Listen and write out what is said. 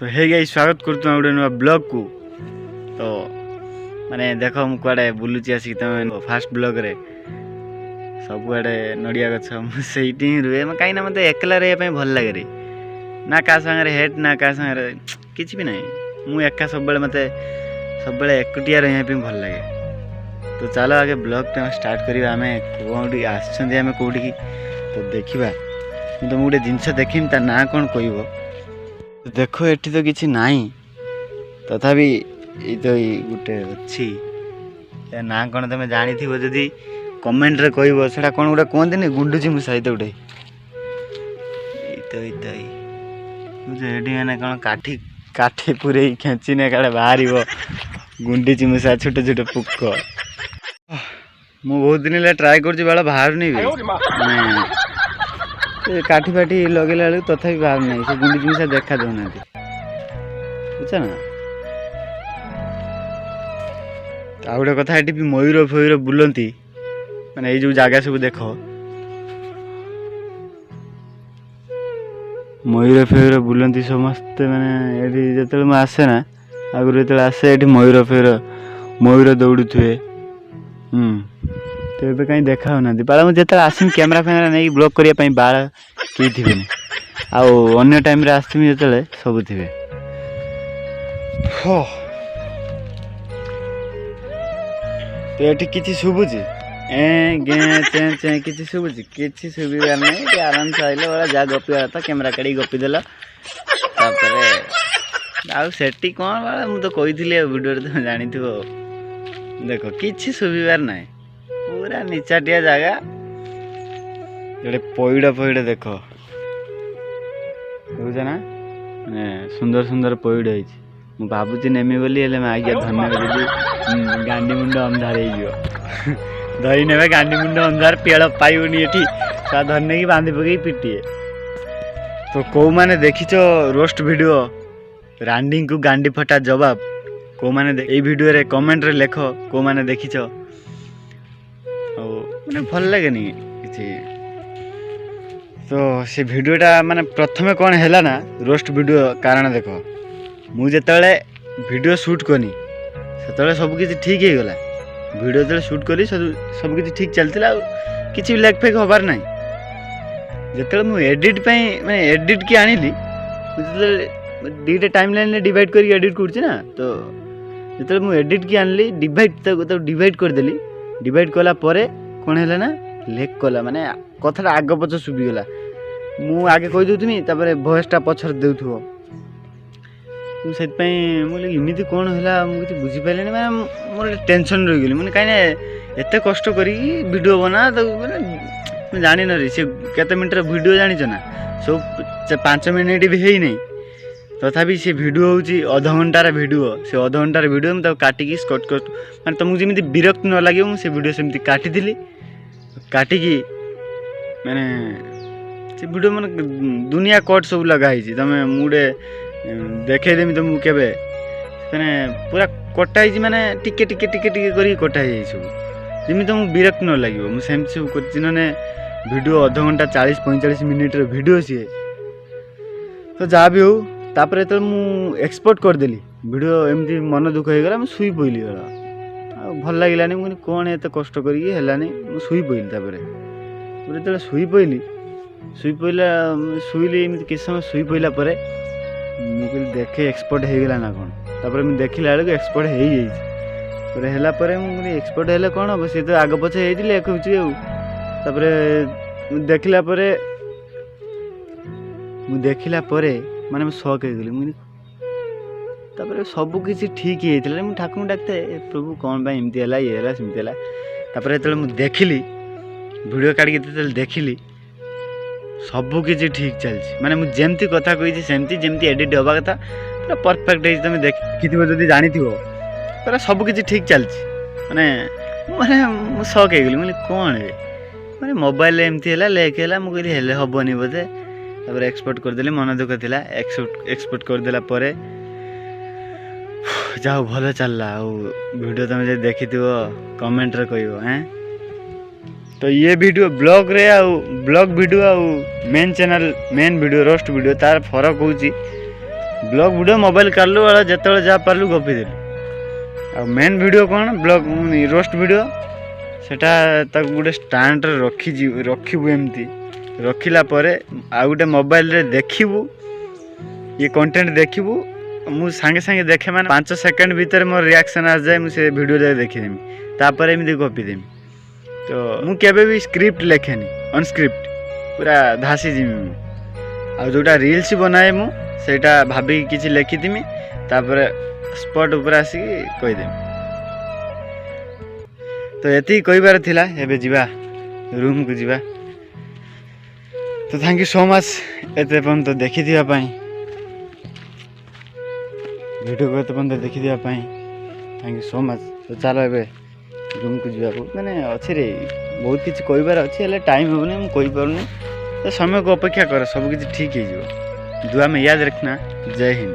तो हे गई स्वागत करतु गोटे नुआ ब्लॉग को। तो माने देख मु कुआडे बुलुची आसिक तुम फास्ट ब्लॉग रे सब आड़े नड़िया गछ मुझे रुए कहीं मत एकला रहा भल लगे रे ना क्या सागर हेट ना क्या सागर किसी भी ना मु एका सब मत सब एकुटिया रहा भल लगे। तो चलो आगे ब्लॉग टाइम स्टार्ट करिया आमे कौटी आछंती आमे कौटी तो देखिबा तो मु गोटे जिनस देखिम ता ना कौन कहब देखो एठी तो किसी नाई तथापि ये तो गोटे अच्छी ना कौन तुम जानी थी जदि कमेंट रे कहब से कौन गोटे कहते गुंडुची मूषा तो गोटे मुझे मैंने कौन काठी काठी पूरे खेचने काले बाहर गुंडुची मूषा छोटे छोटे पुक मु बहुत दिन ट्राए कर बाल बाहर नहीं काठी फाठी लगेला बेलू तथापि बाहर नहीं से गुंडुची मूषा देखा दौना बुझ ना। आ गोटे कथा ये मयूर फयूर बुलती माने जो जगह सब देख मयूर फयूर बुलती समस्ते माने जो आसे ना आगुरी जो आसे ये मयूर फयूर मयूर दौड़ू थे तो ये कहीं देखा होना बाला मुझे जो आसमी कैमेरा फैमेरा नहीं ब्लॉग करने बाला कई थे आने टाइम आसमी जो सब थे। तो ये किसी शुभुची गे चे चे कि शुभुची कि शुभार नहीं आराम से आइले बड़ा जहाँ गपिया था कैमेरा काढ़ी गपिदेल आठी कौन बाला मुझे कही वीडियो तुम जानी देख कि शुभार ना पूरा निचाटिया जगह जो पैड़ फैड़ देख बुझ ना मैंने सुंदर सुंदर पैड़ है मु भावुची नेमी बोली आज्ञा धन्यवाद गांडी मुंड अंधार धरी ने गांडी मुंड अंधार पेड़ पाइबनी ये धरने की बांधी पकई पिटिए। तो कौ मैंने देखीच रोस्ट वीडियो रांडी को गांडी फटा जवाब कौ मैंने ये वीडियो रे कमेंट रे लेख कौ मैंने देखीच मैंने भल लगे किसी। तो से वीडियोटा माने प्रथमे कौन है ना रोस्ट वीडियो कारण देख मुझे वीडियो शूट कनी से सबकि ठीक हो गला वीडियो जो शूट करी सबकि ठीक चलता किसी लेग फेक हबार ना जो मुझे एडिट मैं एडिट की आनी दुईटा टाइम लाइन डिवाइड कर एडिट करा तो जो मुझे एडिट की आनली डिवाइड करदेली डिवाइड कला कौन है ना लेग कला माने कथा आग पछ शुभिगला मु आगे कही दूसरी भयसटा पछर देउ से इमती कौन है मुझे बुझीपारे मैं मोर टेंशन रहीगली मैंने कहीं एत कष्ट करी वीडियो बना तो मैंने जानी न से केते मिनट वीडियो जानी ना सब 5 मिनट भी है नहीं तथापि से वीडियो हूँ अध घंटार वीडियो से अध घंटार वीडियो मुझे काटिकी स्कट कट मैं तुमको जमी विरक्त न लगे मुझे वीडियो सेमती काटी काटिकी मैंने से वीडियो मैंने दुनिया कट सब लगाई तुम मुझे देखदेमी तुमको केवे पूरा कटाई माने टिके टिके टिके टिके करी कटाई सब जमी तुमको विरक्त न लगे मुझे सब कर वीडियो अध घंटा 40-45 मिनिट वीडियो सी तो जहाँ भी हो तापर जो मुझे एक्सपोर्ट करदेली वीडियो एमती मन दुख हो गला शुई पइली भल लगे मुझे कौन एत कष्ट करी शुई पइली जो शुई पइली शुईली किस समय शुई पइला मुझे देखे एक्सपोर्ट हो गला ना कौन तापर मुझे देखला बेलू एक्सपोर्ट है मुझे एक्सपोर्ट है कौन हम सी तो आग पछे होपर देखला माने शौक हो गली मुझे सब किसी ठीक ही मुझे ठाकुर डाकते प्रभु कौन एमती है ये सेमती है जो देखिली वीडियो काढ़ी देखिली सबकि ठीक चलती माने मुझे जमती कथा कही सेमती जमती एडिट हवा कथा पूरा परफेक्ट है तुम देखी जब जानी पूरा सबकि ठीक चलती माने माने शौक हो गली मुझे कौन है माने मोबाइल एमती है लेक है मुझे कहली हेबनी बोधे तापर एक्सपोर्ट करदेली मन दुख था एक्सपोर्ट करदेला जाओ भल चलला वीडियो तुम जो देखी कमेंट रे कहियो हैं। तो ये वीडियो ब्लॉग रे blog video main channel main video roast video तार फरक होची ବ୍ଲଗ୍ ଭିଡ଼ିଓ ମୋବାଇଲ କାଢ଼ିଲୁ ବେଳ ଯେତେବେଳେ ଯାହା ପାରିଲୁ ଗପିଦେଲୁ। ଆଉ ମେନ୍ ଭିଡ଼ିଓ କ'ଣ ବ୍ଲଗ୍ ରୋଷ୍ଟ ଭିଡ଼ିଓ, ସେଟା ତାକୁ ଗୋଟେ ଷ୍ଟାଣ୍ଡରେ ରଖିବୁ। ଏମିତି ରଖିଲା ପରେ ଆଉ ଗୋଟେ ମୋବାଇଲରେ ଦେଖିବୁ, ଇଏ କଣ୍ଟେଣ୍ଟ ଦେଖିବୁ। ମୁଁ ସାଙ୍ଗେ ସାଙ୍ଗେ ଦେଖେ, ମାନେ 5 ସେକେଣ୍ଡ ଭିତରେ ମୋର ରିଆକ୍ସନ୍ ଆସିଯାଏ। ମୁଁ ସେ ଭିଡ଼ିଓ ଯାକ ଦେଖିଦେମି, ତାପରେ ଏମିତି ଗପିଦେମି। ତ ମୁଁ କେବେ ବି ସ୍କ୍ରିପ୍ଟ ଲେଖେନି, ଅନସ୍କ୍ରିପ୍ଟ ପୁରା ଧାସି ଯିମି ମୁଁ। ଆଉ ଯେଉଁଟା ରିଲ୍ସ ବନାଏ ମୁଁ ସେଇଟା ଭାବିକି କିଛି ଲେଖିଥିମି, ତାପରେ ସ୍ପଟ୍ ଉପରେ ଆସିକି କହିଦେମି। ତ ଏତିକି କହିବାର ଥିଲା। ଏବେ ଯିବା ରୁମ୍କୁ ଯିବା। ତ ଥ୍ୟାଙ୍କ ୟୁ ସୋ ମଚ୍ ଏତେ ପର୍ଯ୍ୟନ୍ତ ଦେଖିଥିବା ପାଇଁ, ଭିଡ଼ିଓକୁ ଏତେ ପର୍ଯ୍ୟନ୍ତ ଦେଖିଥିବା ପାଇଁ ଥ୍ୟାଙ୍କ ୟୁ ସୋ ମଚ୍। ତ ଚାଲ ଏବେ ରୁମ୍କୁ ଯିବାକୁ, ମାନେ ଅଛି ରେ ବହୁତ କିଛି କହିବାର ଅଛି, ହେଲେ ଟାଇମ୍ ହେଉନି, ମୁଁ କହିପାରୁନି। ତ ସମୟକୁ ଅପେକ୍ଷା କର, ସବୁ କିଛି ଠିକ୍ ହେଇଯିବ। ଦୁଆ में याद रखना। जय हिंद।